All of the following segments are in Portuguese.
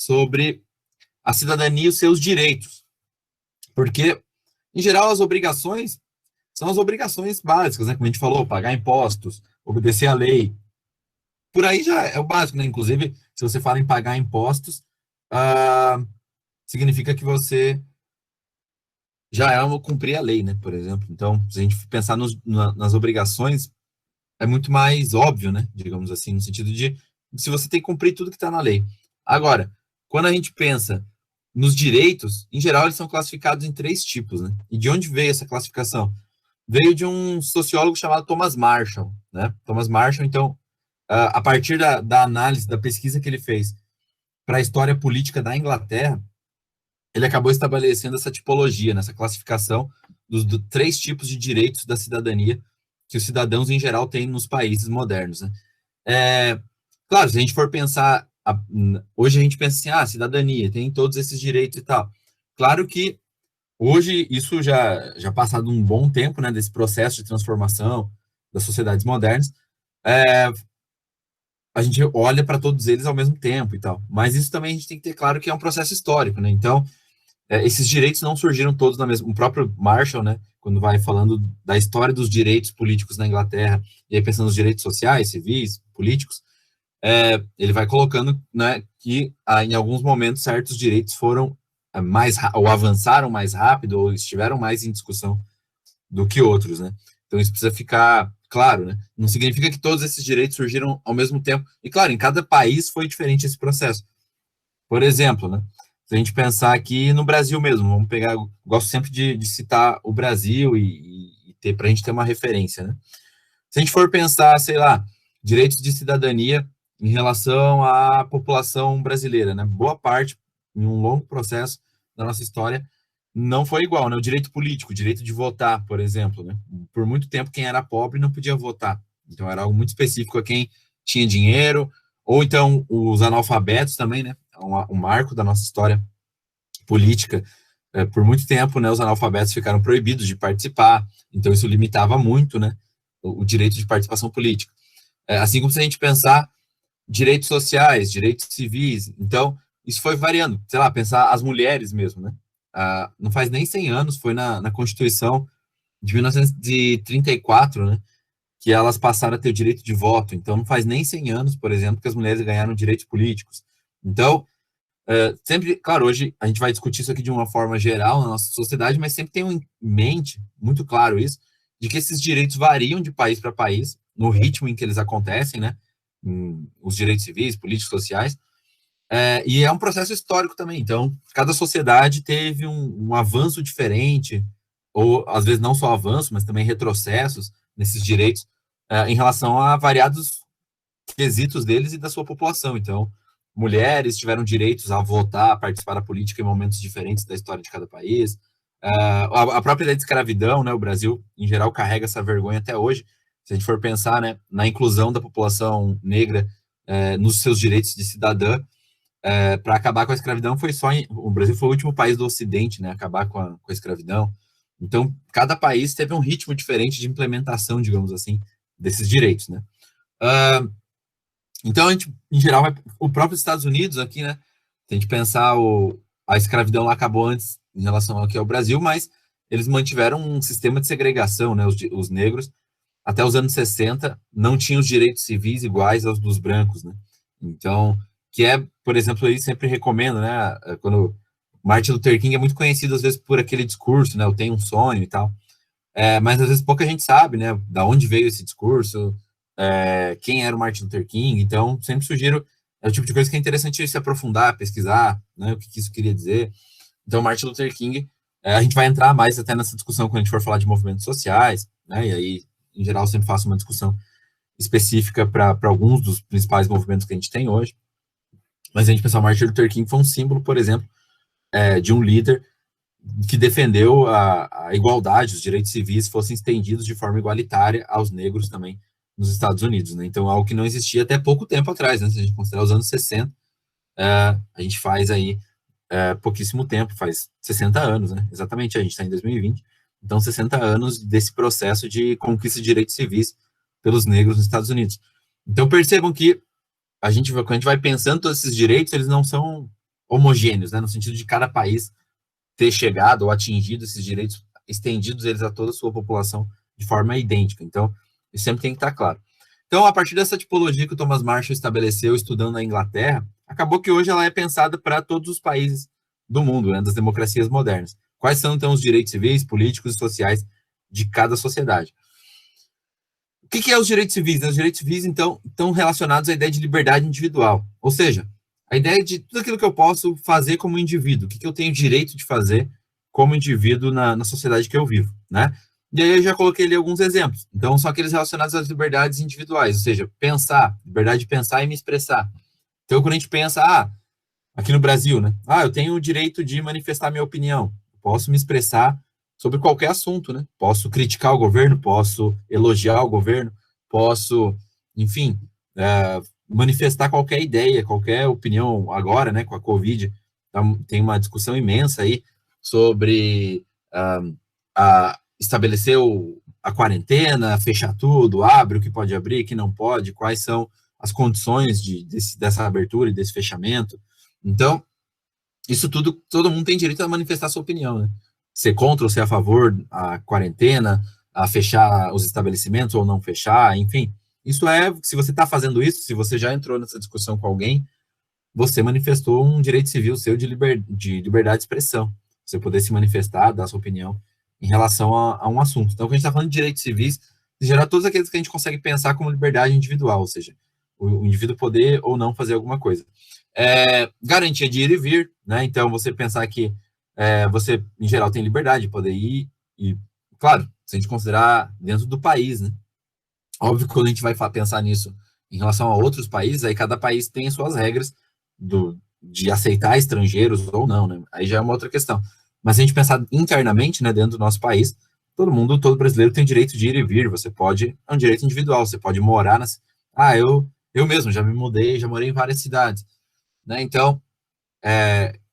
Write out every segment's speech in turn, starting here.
sobre a cidadania e os seus direitos. Porque, em geral, as obrigações são as obrigações básicas, né? Como a gente falou, pagar impostos, obedecer à lei. Por aí já é o básico, né? Inclusive, se você fala em pagar impostos, ah, significa que você já é uma cumprir a lei, né? Por exemplo. Então, se a gente pensar nas obrigações, é muito mais óbvio, né? Digamos assim, no sentido de se você tem que cumprir tudo que está na lei. Agora, quando a gente pensa nos direitos, em geral, eles são classificados em três tipos, né? E de onde veio essa classificação? Veio de um sociólogo chamado Thomas Marshall, né? Thomas Marshall, então, a partir da análise, da pesquisa que ele fez para a história política da Inglaterra, ele acabou estabelecendo essa tipologia, nessa classificação dos três tipos de direitos da cidadania que os cidadãos em geral têm nos países modernos, né? Claro, se a gente for pensar, hoje a gente pensa assim, cidadania, tem todos esses direitos e tal. Claro que hoje isso já passado um bom tempo, né, desse processo de transformação das sociedades modernas, a gente olha para todos eles ao mesmo tempo e tal. Mas isso também a gente tem que ter claro que é um processo histórico, né? Então, esses direitos não surgiram todos na mesma. O próprio Marshall, né, quando vai falando da história dos direitos políticos na Inglaterra, e aí pensando nos direitos sociais, civis, políticos, ele vai colocando, né, que em alguns momentos certos direitos foram ou avançaram mais rápido, ou estiveram mais em discussão do que outros, né? Então isso precisa ficar claro, né? Não significa que todos esses direitos surgiram ao mesmo tempo. E claro, em cada país foi diferente esse processo. Por exemplo, né? Se a gente pensar aqui no Brasil mesmo, vamos pegar, gosto sempre de citar o Brasil e ter para a gente ter uma referência, né? Se a gente for pensar, sei lá, direitos de cidadania em relação à população brasileira, né? Boa parte, em um longo processo da nossa história, não foi igual, né? O direito político, o direito de votar, por exemplo, né? Por muito tempo, quem era pobre não podia votar. Então, era algo muito específico a quem tinha dinheiro, ou então os analfabetos também, né? Um marco da nossa história política. Por muito tempo, né, os analfabetos ficaram proibidos de participar, então isso limitava muito, né, o direito de participação política. Assim como se a gente pensar direitos sociais, direitos civis, então isso foi variando, sei lá, pensar as mulheres mesmo, né, não faz nem 100 anos, foi na Constituição de 1934, né, que elas passaram a ter o direito de voto, então não faz nem 100 anos, por exemplo, que as mulheres ganharam direitos políticos. Então, sempre, claro, hoje a gente vai discutir isso aqui de uma forma geral na nossa sociedade, mas sempre tenham em mente, muito claro isso, de que esses direitos variam de país para país, no ritmo em que eles acontecem, né? Os direitos civis, políticos, sociais, e é um processo histórico também. Então, cada sociedade teve um avanço diferente, ou às vezes não só avanço, mas também retrocessos nesses direitos, em relação a variados quesitos deles e da sua população. Então, mulheres tiveram direitos a votar, a participar da política em momentos diferentes da história de cada país. A própria ideia de escravidão, né, o Brasil, em geral, carrega essa vergonha até hoje. Se a gente for pensar, né, na inclusão da população negra nos seus direitos de cidadã, para acabar com a escravidão, o Brasil foi o último país do Ocidente, né, a acabar com a escravidão. Então, cada país teve um ritmo diferente de implementação, digamos assim, desses direitos, né. Então, a gente, em geral, o próprio Estados Unidos aqui, né? Se a gente pensar, a escravidão lá acabou antes em relação aqui ao Brasil, mas eles mantiveram um sistema de segregação, né? Os negros, até os anos 60, não tinham os direitos civis iguais aos dos brancos, né? Então, que é, por exemplo, aí sempre recomendo, né? Quando Martin Luther King é muito conhecido, às vezes, por aquele discurso, né? Eu tenho um sonho e tal. Mas, às vezes, pouca gente sabe, né? Da onde veio esse discurso, quem era o Martin Luther King. Então, sempre sugiro, é o tipo de coisa que é interessante se aprofundar, pesquisar, né, o que isso queria dizer. Então, Martin Luther King, a gente vai entrar mais até nessa discussão quando a gente for falar de movimentos sociais, né, e aí, em geral, eu sempre faço uma discussão específica para alguns dos principais movimentos que a gente tem hoje. Mas a gente pensar, o Martin Luther King foi um símbolo, por exemplo, de um líder que defendeu a igualdade, os direitos civis fossem estendidos de forma igualitária aos negros também nos Estados Unidos, né? Então, algo que não existia até pouco tempo atrás, né? Se a gente considerar os anos 60, a gente faz aí pouquíssimo tempo, faz 60 anos, né? Exatamente, a gente está em 2020, então 60 anos desse processo de conquista de direitos civis pelos negros nos Estados Unidos. Então, percebam que quando a gente vai pensando todos esses direitos, eles não são homogêneos, né, no sentido de cada país ter chegado ou atingido esses direitos, estendidos eles a toda a sua população de forma idêntica. Então, isso sempre tem que estar claro. Então, a partir dessa tipologia que o Thomas Marshall estabeleceu estudando na Inglaterra, acabou que hoje ela é pensada para todos os países do mundo, né, das democracias modernas. Quais são, então, os direitos civis, políticos e sociais de cada sociedade? O que é os direitos civis? Os direitos civis, então, estão relacionados à ideia de liberdade individual. Ou seja, a ideia de tudo aquilo que eu posso fazer como indivíduo, o que eu tenho direito de fazer como indivíduo na sociedade que eu vivo, né? E aí eu já coloquei ali alguns exemplos. Então, são aqueles relacionados às liberdades individuais, ou seja, pensar, liberdade de pensar e me expressar. Então, quando a gente pensa, aqui no Brasil, né? Eu tenho o direito de manifestar minha opinião, posso me expressar sobre qualquer assunto, né? Posso criticar o governo, posso elogiar o governo, posso, enfim, manifestar qualquer ideia, qualquer opinião agora, né? Com a Covid, tem uma discussão imensa aí sobre estabelecer a quarentena, fechar tudo, abre o que pode abrir, o que não pode, quais são as condições dessa abertura e desse fechamento. Então, isso tudo, todo mundo tem direito a manifestar sua opinião, né? Ser contra ou ser a favor a quarentena, a fechar os estabelecimentos ou não fechar, enfim. Isso se você está fazendo isso, se você já entrou nessa discussão com alguém, você manifestou um direito civil seu de liberdade de expressão. Você poder se manifestar, dar sua opinião em relação a um assunto. Então, quando a gente está falando de direitos civis, em geral, todos aqueles que a gente consegue pensar como liberdade individual, ou seja, o indivíduo poder ou não fazer alguma coisa. Garantia de ir e vir, né? Então, você pensar que você, em geral, tem liberdade de poder ir e, claro, se a gente considerar dentro do país, né? Óbvio que quando a gente vai pensar nisso em relação a outros países, aí cada país tem as suas regras de aceitar estrangeiros ou não, né? Aí já é uma outra questão. Mas se a gente pensar internamente, né, dentro do nosso país, todo brasileiro tem direito de ir e vir, é um direito individual, você pode morar eu mesmo já me mudei, já morei em várias cidades, né? Então,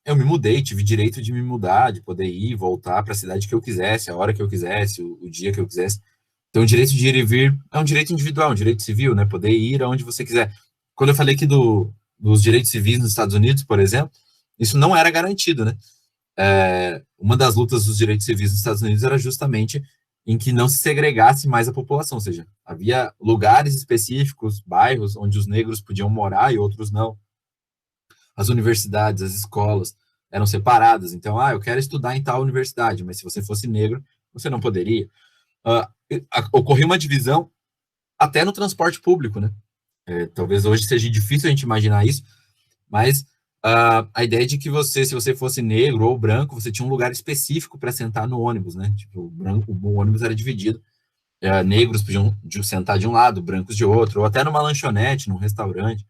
eu me mudei, tive direito de me mudar, de poder ir e voltar para a cidade que eu quisesse, a hora que eu quisesse, o dia que eu quisesse. Então, o direito de ir e vir é um direito individual, um direito civil, né? Poder ir aonde você quiser. Quando eu falei aqui dos direitos civis nos Estados Unidos, por exemplo, isso não era garantido, né? Uma das lutas dos direitos civis nos Estados Unidos era justamente em que não se segregasse mais a população, ou seja, havia lugares específicos, bairros, onde os negros podiam morar e outros não. As universidades, as escolas eram separadas. Então, eu quero estudar em tal universidade, mas se você fosse negro, você não poderia. Ocorreu uma divisão até no transporte público, né? Talvez hoje seja difícil a gente imaginar isso, mas a ideia de que se você fosse negro ou branco, você tinha um lugar específico para sentar no ônibus, né? Tipo, o ônibus era dividido. Negros podiam sentar de um lado, brancos de outro, ou até numa lanchonete, num restaurante.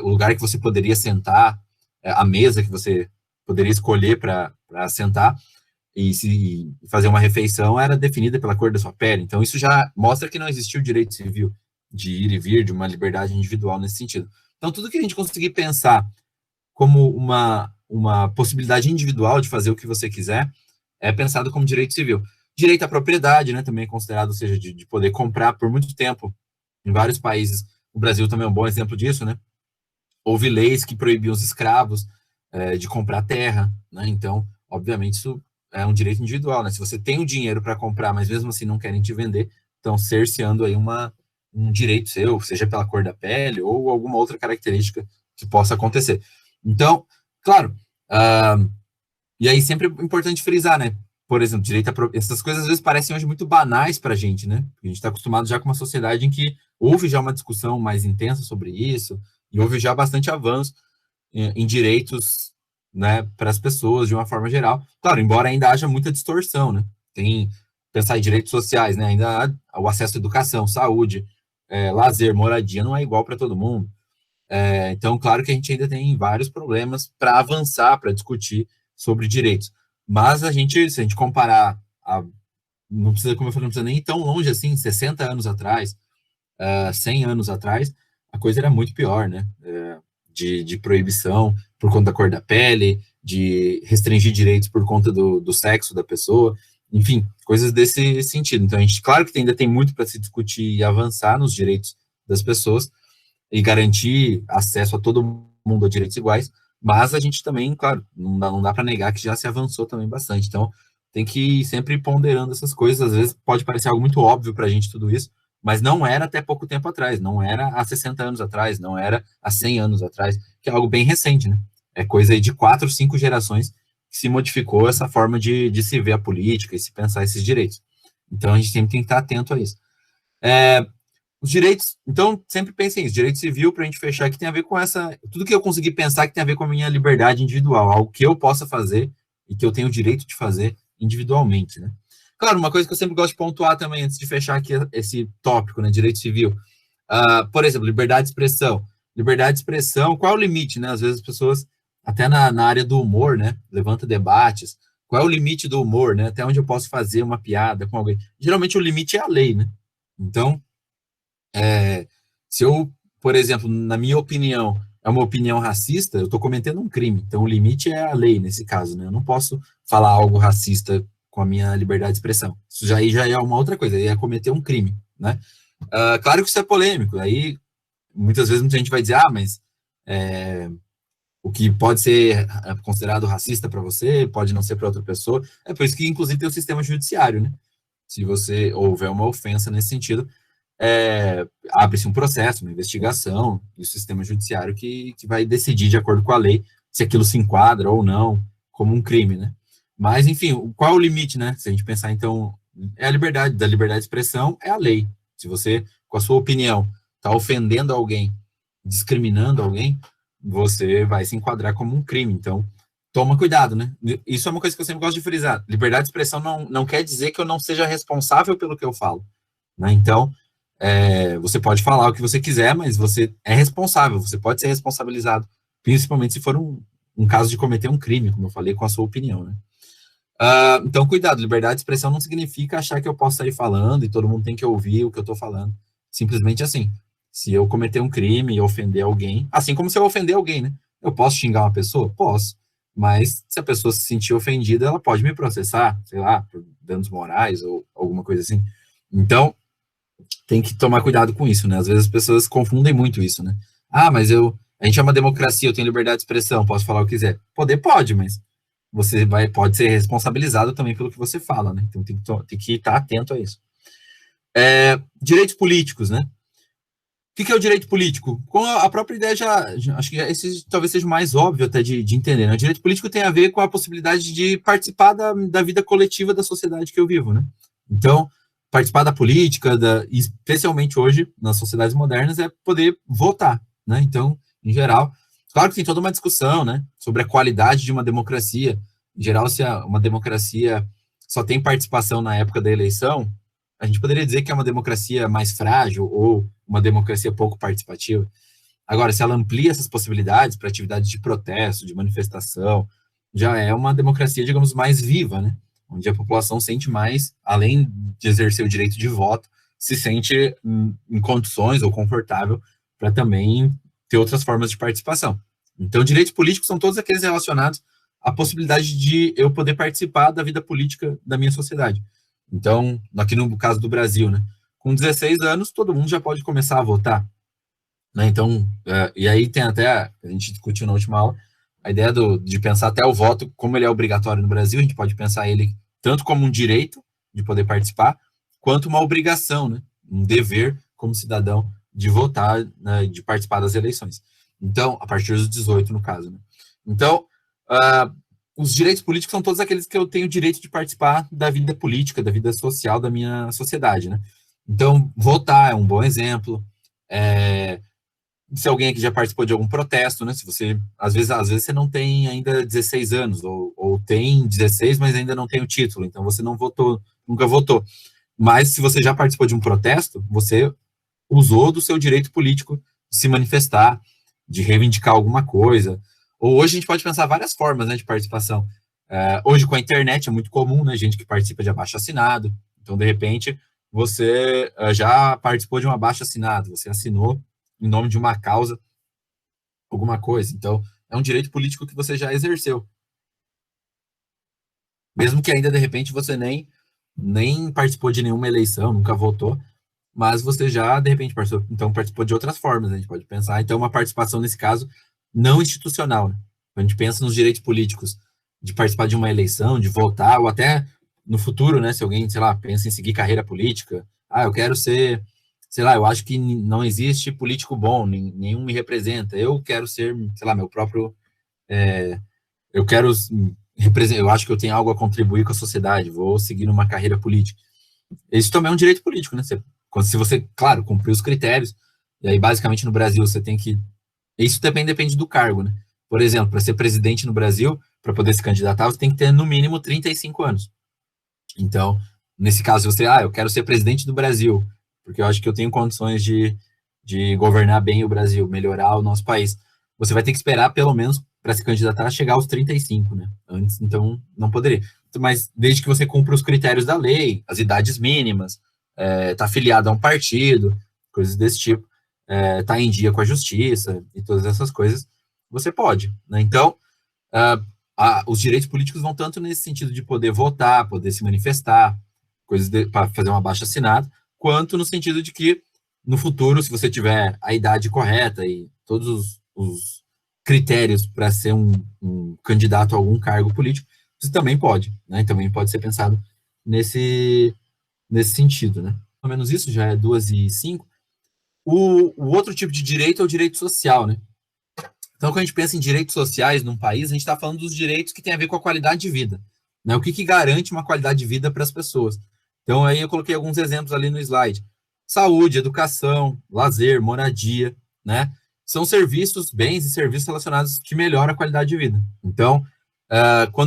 O lugar que você poderia sentar, a mesa que você poderia escolher para sentar e fazer uma refeição era definida pela cor da sua pele. Então, isso já mostra que não existiu o direito civil de ir e vir, de uma liberdade individual nesse sentido. Então, tudo que a gente conseguir pensar como uma possibilidade individual de fazer o que você quiser é pensado como direito civil. Direito à propriedade, né, também é considerado, ou seja, de poder comprar por muito tempo em vários países. O Brasil também é um bom exemplo disso, né? Houve leis que proibiam os escravos de comprar terra, né? Então, obviamente, isso é um direito individual, né? Se você tem o dinheiro para comprar, mas mesmo assim não querem te vender, estão cerceando aí um direito seu, seja pela cor da pele ou alguma outra característica que possa acontecer. Então, claro, e aí sempre é importante frisar, né? Por exemplo, essas coisas às vezes parecem hoje muito banais para a gente, né? Porque a gente está acostumado já com uma sociedade em que houve já uma discussão mais intensa sobre isso e houve já bastante avanço em direitos, né, para as pessoas de uma forma geral. Claro, embora ainda haja muita distorção, né? Pensar em direitos sociais, né? Ainda há o acesso à educação, saúde, lazer, moradia não é igual para todo mundo. Então, claro que a gente ainda tem vários problemas para avançar, para discutir sobre direitos. Mas se a gente comparar, não precisa, como eu falei, não precisa nem ir tão longe assim, 60 anos atrás, 100 anos atrás, a coisa era muito pior, né? De proibição por conta da cor da pele, de restringir direitos por conta do sexo da pessoa, enfim, coisas desse sentido. Então, claro que ainda tem muito para se discutir e avançar nos direitos das pessoas e garantir acesso a todo mundo a direitos iguais, mas a gente também, claro, não dá para negar que já se avançou também bastante. Então, tem que ir sempre ponderando essas coisas. Às vezes pode parecer algo muito óbvio para a gente tudo isso, mas não era até pouco tempo atrás, não era há 60 anos atrás, não era há 100 anos atrás, que é algo bem recente, né? É coisa aí de 4, 5 gerações que se modificou essa forma de se ver a política e se pensar esses direitos. Então, a gente sempre tem que estar atento a isso. É, os direitos, então, sempre pensem isso, direito civil, para a gente fechar, que tem a ver com essa, tudo que eu consegui pensar que tem a ver com a minha liberdade individual, algo que eu possa fazer e que eu tenho o direito de fazer individualmente, né? Claro, uma coisa que eu sempre gosto de pontuar também, antes de fechar aqui esse tópico, né, direito civil, por exemplo, liberdade de expressão. Liberdade de expressão, qual é o limite, né? Às vezes as pessoas, até na área do humor, né, levanta debates, qual é o limite do humor, né? Até onde eu posso fazer uma piada com alguém? Geralmente o limite é a lei, né? Então, se eu, por exemplo, na minha opinião, é uma opinião racista, eu estou cometendo um crime. Então, o limite é a lei, nesse caso, né? Eu não posso falar algo racista com a minha liberdade de expressão. Isso já é uma outra coisa, aí é cometer um crime, né? Claro que isso é polêmico, aí muitas vezes muita gente vai dizer, mas o que pode ser considerado racista para você, pode não ser para outra pessoa. É por isso que, inclusive, tem o sistema judiciário, né? Se você houver uma ofensa nesse sentido, abre-se um processo, uma investigação, e o sistema judiciário que vai decidir, de acordo com a lei, se aquilo se enquadra ou não como um crime, né? Mas, enfim, qual é o limite, né? Se a gente pensar, então, é a liberdade, da liberdade de expressão é a lei. Se você, com a sua opinião, está ofendendo alguém, discriminando alguém, você vai se enquadrar como um crime. Então, toma cuidado, né? Isso é uma coisa que eu sempre gosto de frisar. Liberdade de expressão não quer dizer que eu não seja responsável pelo que eu falo, né? Então, você pode falar o que você quiser, mas você é responsável, você pode ser responsabilizado, principalmente se for um caso de cometer um crime, como eu falei, com a sua opinião, né? Então, cuidado, liberdade de expressão não significa achar que eu posso sair falando e todo mundo tem que ouvir o que eu estou falando. Simplesmente assim, se eu cometer um crime e ofender alguém, assim como se eu ofender alguém, né? Eu posso xingar uma pessoa? Posso. Mas se a pessoa se sentir ofendida, ela pode me processar, sei lá, por danos morais ou alguma coisa assim. Então, tem que tomar cuidado com isso, né? Às vezes as pessoas confundem muito isso, né? Mas a gente é uma democracia, eu tenho liberdade de expressão, posso falar o que quiser. Poder pode, mas você pode ser responsabilizado também pelo que você fala, né? Então tem que estar atento a isso. Direitos políticos, né? O que é o direito político? Com a própria ideia acho que esse talvez seja o mais óbvio até de entender, né? O direito político tem a ver com a possibilidade de participar da vida coletiva da sociedade que eu vivo, né? Então, participar da política, especialmente hoje, nas sociedades modernas, é poder votar, né? Então, em geral, claro que tem toda uma discussão, né, sobre a qualidade de uma democracia. Em geral, se uma democracia só tem participação na época da eleição, a gente poderia dizer que é uma democracia mais frágil ou uma democracia pouco participativa. Agora, se ela amplia essas possibilidades para atividades de protesto, de manifestação, já é uma democracia, digamos, mais viva, né? Onde a população sente mais, além de exercer o direito de voto, se sente em condições ou confortável para também ter outras formas de participação. Então, direitos políticos são todos aqueles relacionados à possibilidade de eu poder participar da vida política da minha sociedade. Então, aqui no caso do Brasil, né? Com 16 anos, todo mundo já pode começar a votar, né? Então, e aí tem até, a gente discutiu na última aula, a ideia de pensar até o voto, como ele é obrigatório no Brasil, a gente pode pensar ele tanto como um direito de poder participar, quanto uma obrigação, né? Um dever como cidadão de votar, né? De participar das eleições. Então, a partir dos 18, no caso, né? Então, os direitos políticos são todos aqueles que eu tenho o direito de participar da vida política, da vida social da minha sociedade, né? Então, votar é um bom exemplo. Se alguém aqui já participou de algum protesto, né? Se você, às vezes você não tem ainda 16 anos, ou tem 16, mas ainda não tem o título, então você não votou, nunca votou. Mas se você já participou de um protesto, você usou do seu direito político de se manifestar, de reivindicar alguma coisa. Ou hoje a gente pode pensar várias formas, né, de participação. Hoje com a internet é muito comum, né, gente que participa de abaixo-assinado. Então, de repente, você já participou de um abaixo-assinado, você assinou em nome de uma causa, alguma coisa. Então, é um direito político que você já exerceu. Mesmo que ainda, de repente, você nem participou de nenhuma eleição, nunca votou, mas você já, de repente, participou de outras formas, né? A gente pode pensar. Então, uma participação, nesse caso, não institucional, né? Quando a gente pensa nos direitos políticos de participar de uma eleição, de votar, ou até no futuro, né, se alguém, sei lá, pensa em seguir carreira política, eu quero ser, sei lá, eu acho que não existe político bom, nenhum me representa, eu quero ser, sei lá, meu próprio, eu quero representar, eu acho que eu tenho algo a contribuir com a sociedade, vou seguir numa carreira política. Isso também é um direito político, né? Se você, claro, cumprir os critérios, e aí basicamente no Brasil você tem que. Isso também depende do cargo, né? Por exemplo, para ser presidente no Brasil, para poder se candidatar, você tem que ter no mínimo 35 anos. Então, nesse caso, você, eu quero ser presidente do Brasil, porque eu acho que eu tenho condições de governar bem o Brasil, melhorar o nosso país. Você vai ter que esperar, pelo menos, para se candidatar, chegar aos 35, né? Antes, então, não poderia. Mas desde que você cumpra os critérios da lei, as idades mínimas, tá afiliado a um partido, coisas desse tipo, tá em dia com a justiça e todas essas coisas, você pode, né? Então, os direitos políticos vão tanto nesse sentido de poder votar, poder se manifestar, coisas para fazer uma baixa-assinado, quanto no sentido de que, no futuro, se você tiver a idade correta e todos os critérios para ser um candidato a algum cargo político, você também pode, né? Também pode ser pensado nesse sentido, né? Pelo menos isso, já é 2h05. O outro tipo de direito é o direito social, né? Então, quando a gente pensa em direitos sociais num país, a gente está falando dos direitos que têm a ver com a qualidade de vida, né? O que garante uma qualidade de vida para as pessoas. Então, aí eu coloquei alguns exemplos ali no slide. Saúde, educação, lazer, moradia, né? São serviços, bens e serviços relacionados que melhoram a qualidade de vida. Então, quando